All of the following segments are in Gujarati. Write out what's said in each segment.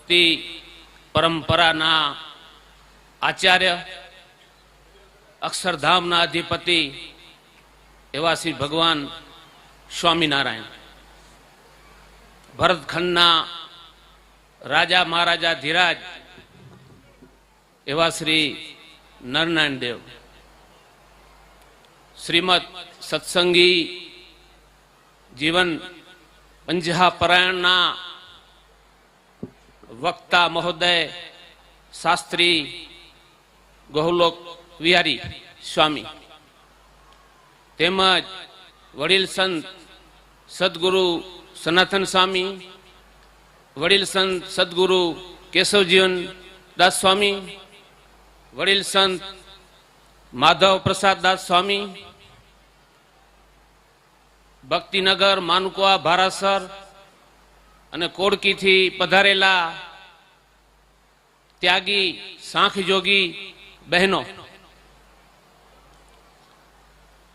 ભક્તિ પરંપરાના આચાર્ય, અક્ષરધામના અધિપતિ એવા શ્રી ભગવાન સ્વામિનારાયણ, ભરતખંડના રાજા મહારાજા ધીરાજ એવા શ્રી નરનારાયણ દેવ, શ્રીમદ સત્સંગી જીવન પંજાપરાયણના વક્તા મહોદય શાસ્ત્રી ગોહલોક વિહારી સ્વામી, તેમજ વડીલ સંત સદગુરુ સનાતન સ્વામી, વડીલ સંત સદગુરુ કેશવજીવન દાસ સ્વામી, વડીલ સંત માધવ પ્રસાદ દાસ સ્વામી, ભક્તિનગર, માનુકવા, ભારાસર અને કોડકીથી પધારેલા ત્યાગી સાંખ જોગી બહેનો,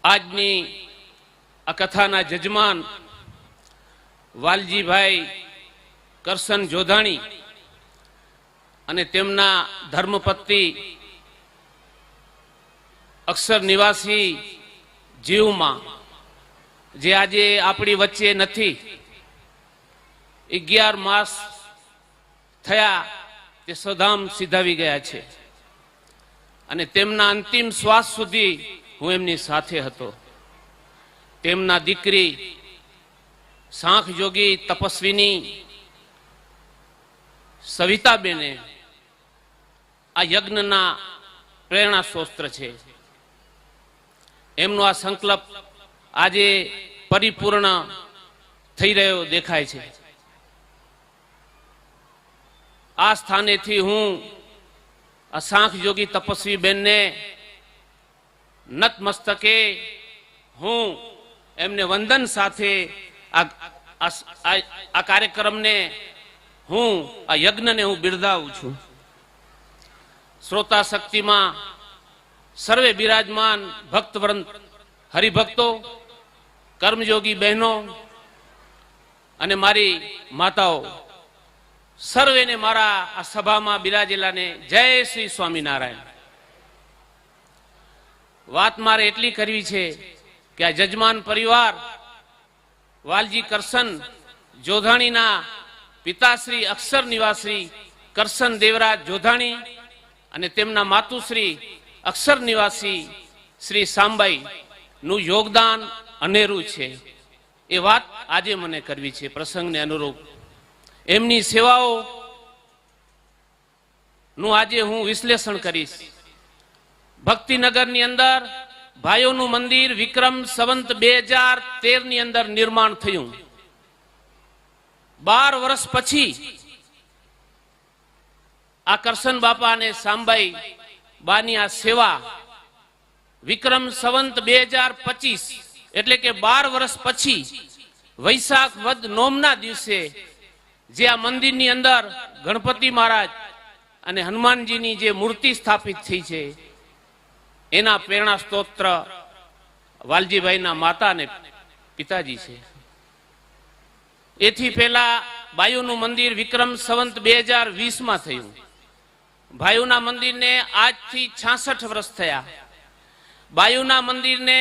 આજની આ કથાના જજમાન વાલજીભાઈ કરશન જોધાણી અને તેમના ધર્મપત્ની અક્ષર નિવાસી જીવમાં, જે આજે આપણી વચ્ચે નથી, 11 માસ થયા તે સધામ સિધાવી ગયા છે અને તેમના અંતિમ શ્વાસ સુધી હું એમની સાથે હતો. તેમના દીકરી સાંખ જોગી તપસ્વીની સવિતાબેને આ યજ્ઞના પ્રેરણા સ્ત્રોત્ર છે. એમનો આ સંકલ્પ આજે પરિપૂર્ણ થઈ રહ્યો દેખાય છે. આ સ્થાનેથી હું આ સાંખ જોગી તપસ્વી બેનને નતમસ્તકે હું એમને વંદન સાથે આ કાર્યક્રમને હું આ યજ્ઞને હું બિરદાવું છું. શ્રોતા શક્તિમાં સર્વે બિરાજમાન ભક્તવૃંદ, હરિભક્તો, કર્મયોગી બહેનો અને મારી માતાઓ, સર્વેને મારા આ સભામાં બિરાજેલાને જય શ્રી સ્વામિનારાયણ. વાત મારે એટલી કરવી છે કે આ જજમાન પરિવાર વાલજી કરશન જોધાણીના પિતાશ્રી અક્ષર નિવાસી કરશન દેવરાજ જોધાણી અને તેમના માતુશ્રી અક્ષર નિવાસી શ્રી સાંબાઈ નું યોગદાન અનેરું છે. એ વાત આજે મને કરવી છે પ્રસંગને અનુરૂપ. એમની સેવાઓ નું આજે હું વિશ્લેષણ કરીશ. ભક્તિનગરની અંદર ભાઈઓનું મંદિર વિક્રમ સંવત 2013 ની અંદર નિર્માણ થયું. 12 વર્ષ પછી આ કરશન બાપા અને સાંબાઈ બાની આ સેવા વિક્રમ સંવત 2025 એટલે કે 12 વર્ષ પછી વૈશાખ વદ નોમના દિવસે જે આ મંદિરની અંદર ગણપતિ મહારાજ અને હનુમાનજીની જે મૂર્તિ સ્થાપિત થઈ છે, એના પ્રેરણા સ્તોત્ર વાલજીભાઈના માતા અને પિતાજી છે. એથી પહેલા બાયુનું મંદિર વિક્રમ સંવત 2020 માં થયું. બાયુના મંદિરને આજથી 66 વર્ષ થયા. બાયુના મંદિરને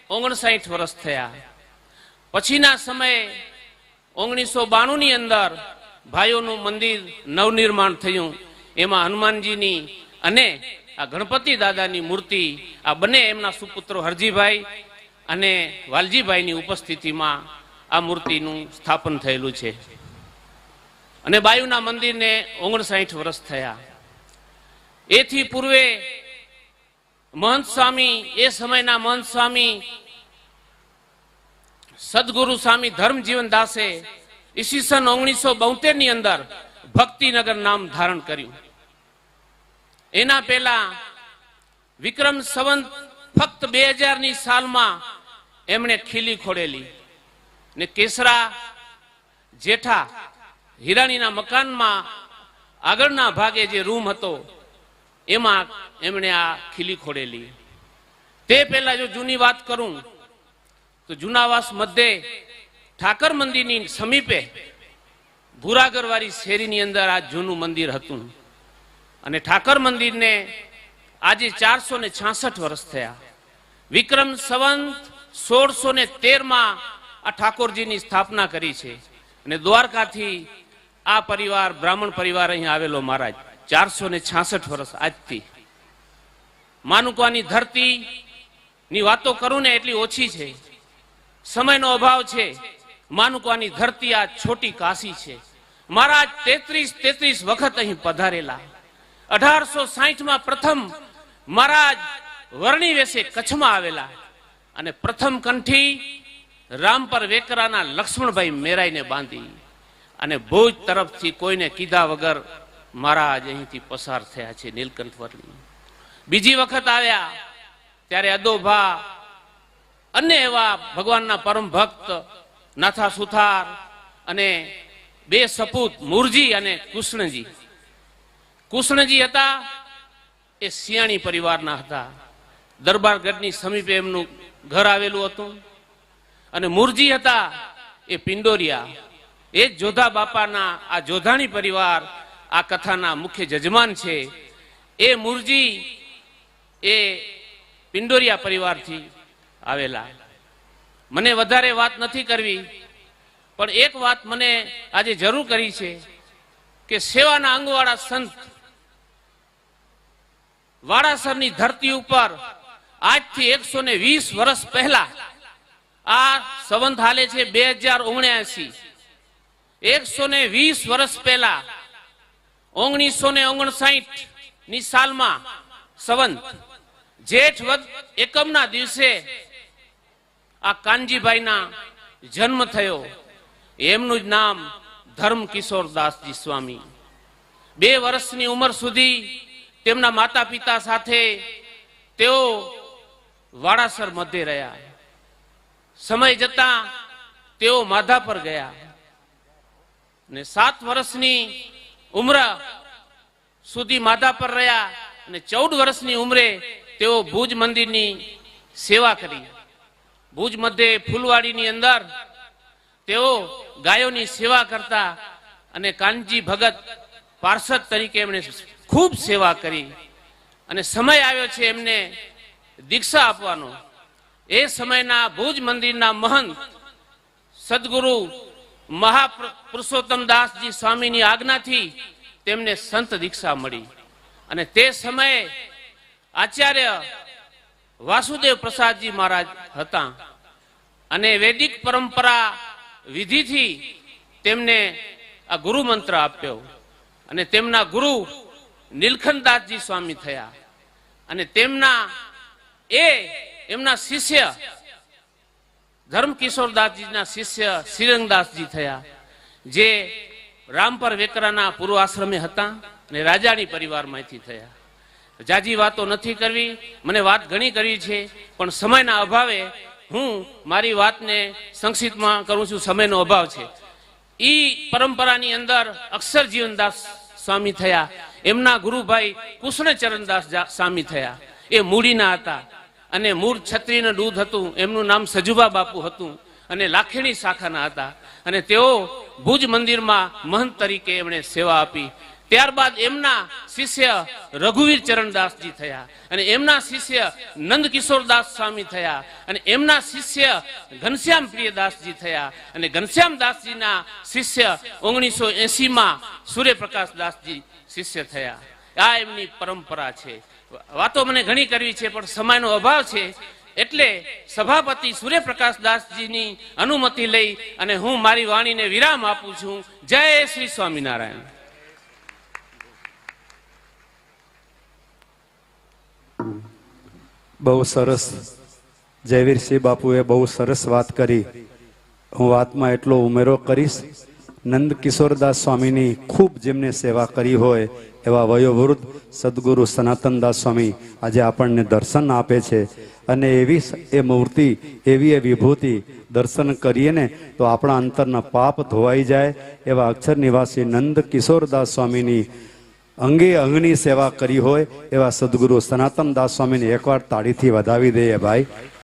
59 વર્ષ થયા. પછીના સમયે 1992 ની અંદર ભાઈઓનું મંદિર નવનિર્માણ થયું. એમાં હનુમાનજીની અને આ ગણપતિ દાદાની મૂર્તિ, આ બંને એમના સુપુત્રો હરજીભાઈ અને વાલજીભાઈની ઉપસ્થિતિમાં આ મૂર્તિનું સ્થાપન થયેલું છે. અને બાયુના મંદિરને 59 વર્ષ થયા. એથી પૂર્વે મહંત સ્વામી, એ સમયના મહંત સ્વામી સદગુરુ સ્વામી ધર્મજીવન દાસે ઈસવીસન 1972 ની અંદર ભક્તિનગર નામ ધારણ કર્યું. એના પહેલા વિક્રમ સંવત ફક્ત 2000 ની સાલમાં એમણે ખીલી ખોડેલી ને કેસરા જેઠા હિરાણીના મકાનમાં આગળના ભાગે જે રૂમ હતો એમાં એમણે આ ખીલી ખોડેલી. તે પહેલા જો જૂની વાત કરું તો જુનાવાસ મધ્યે ઠાકર મંદિરની સમીપે ભૂરાગરવાળી શેરીની અંદર આ જૂનું મંદિર હતું અને ઠાકર મંદિરને આજે 466 વર્ષ થયા. વિક્રમ સંવંત 1613માં આ ઠાકોરજીની સ્થાપના કરી છે અને દ્વારકાથી આ પરિવાર બ્રાહ્મણ પરિવાર અહીં આવેલો મહારાજ 466 વર્ષ આજથી. માનુકવાની ધરતી ની વાતો કરું ને એટલી ઓછી છે, સમયનો અભાવ છે. માનુકવાની ધરતી આ છોટી કાશી છે. મહારાજ 33 વખત અહીં પધારેલા. 1860માં પ્રથમ મહારાજ વર્ણી વેશે કચ્છમાં આવેલા અને પ્રથમ કંઠી રામપર વેકરાના લક્ષ્મણભાઈ મેરાઈને બાંધી અને ભુજ તરફથી કોઈને કીધા વગર મહારાજ અહીંથી પસાર થયા છે નીલકંઠ વર્ણી. બીજી વખત આવ્યા ત્યારે અદોભા અન્ય એવા ભગવાનના પરમ ભક્ત નાથા સુથાર અને બે સપૂત મુરજી અને કૃષ્ણજી હતા એ સિયાણી પરિવારના હતા. દરબારગઢની સમીપે એમનું ઘર આવેલું હતું. અને મુરજી હતા એ પિંડોરિયા, એ જોધા બાપાના આ જોધાણી પરિવાર આ કથાના મુખ્ય જજમાન છે. એ મુરજી એ પિંડોરિયા પરિવારથી આવેલા. મને વધારે વાત નથી કરવી, પણ એક વાત મને આજે જરૂર કરી છે કે સેવાના અંગવાળા સંત વાડાસરની ધરતી ઉપર આજથી 120 વર્ષ પહેલા, આ સંવંત હાલે છે 2079, 120 વર્ષ પહેલા 1959 ની સાલમાં સંવંત જેઠ વદ એકમના દિવસે આ કાનજીભાઈના જન્મ થયો. એમનું જ નામ ધર્મ કિશોરદાસજી સ્વામી. 2 વર્ષની ઉંમર સુધી તેમના માતા પિતા સાથે તેઓ વાડાસર મધ્ય રહ્યા. સમય જતા તેઓ માધાપર ગયા ને 7 વર્ષની ઉંમર સુધી માધાપર રહ્યા અને 14 વર્ષની ઉંમરે તેઓ ભુજ મંદિરની સેવા કરી. ભુજ મધ્યે ફૂલવાડીની અંદર તેઓ ગાયોની સેવા કરતા અને કાનજી ભગત પાર્ષદ તરીકે એમણે ખૂબ સેવા કરી. અને સમય આવ્યો છે એમને દીક્ષા આપવાનો. એ સમયના ભુજ મંદિરના મહંત સદગુરુ મહાપુરુષોત્તમ દાસજી સ્વામીની આજ્ઞાથી તેમને સંત દીક્ષા મળી. અને તે સમયે આચાર્ય વાસુદેવ પ્રસાદજી મહારાજ હતા અને વૈદિક પરંપરા વિધિથી તેમને આ ગુરુ મંત્ર આપ્યો અને તેમના ગુરુ નીલકંઠદાસજી સ્વામી થયા. અને એમના શિષ્ય ધર્મકિશોરદાસજીના શિષ્ય શ્રીરંગદાસજી થયા, જે રામપર વેકરાના પૂર્વ આશ્રમે હતા અને રાજાની પરિવારમાંથી થયા. જાજી વાતો નથી કરવી, મને વાત ઘણી કરવી છે, પણ સમયના અભાવે હું મારી વાતને સંક્ષિપ્તમાં કરું છું. સમયનો અભાવ છે. ઈ પરંપરાની અંદર અક્ષર જીવનદાસ સ્વામી થયા. એમના ગુરુભાઈ કૃષ્ણચરણદાસ સ્વામી થયા. એ મૂડીના હતા અને મૂળ છત્રીનું દૂધ હતું. એમનું નામ સજુબા બાપુ હતું અને લાખેણી શાખાના હતા અને તેઓ ભુજ મંદિરમાં મહંત તરીકે એમણે સેવા આપી. ત્યારબાદ એમના શિષ્ય રઘુવીર ચરણદાસજી થયા અને એમના શિષ્ય નંદકિશોરદાસ સ્વામી થયા અને એમના શિષ્ય ઘનશ્યામ પ્રિયદાસજી થયા અને ઘનશ્યામદાસજીના શિષ્ય 1980માં સૂર્યપ્રકાશ દાસજી શિષ્ય થયા. આ એમની પરંપરા છે. વાતો મને ઘણી કરવી છે, પણ સમયનો અભાવ છે, એટલે સભાપતિ સૂર્યપ્રકાશ દાસજીની અનુમતિ લઈ અને હું મારી વાણીને વિરામ આપું છું. જય શ્રી સ્વામિનારાયણ. બહુ સરસ જયવીરસિંહ બાપુએ બહુ સરસ વાત કરી. હું વાતમાં એટલો ઉમેરો કરીશ. નંદ કિશોરદાસ સ્વામીની ખૂબ જેમને સેવા કરી હોય એવા વયોવૃદ્ધ સદગુરુ સનાતનદાસ સ્વામી આજે આપણને દર્શન આપે છે. અને એવી એ મૂર્તિ, એવી એ વિભૂતિ દર્શન કરીએ ને તો આપણા અંતરના પાપ ધોવાઈ જાય. એવા અક્ષર નિવાસી નંદ કિશોરદાસ સ્વામીની અંગે અંગની સેવા કરી હોય એવા સદગુરુ સનાતનદાસ સ્વામીને એકવાર તાળીથી વધાવી દઈએ ભાઈ.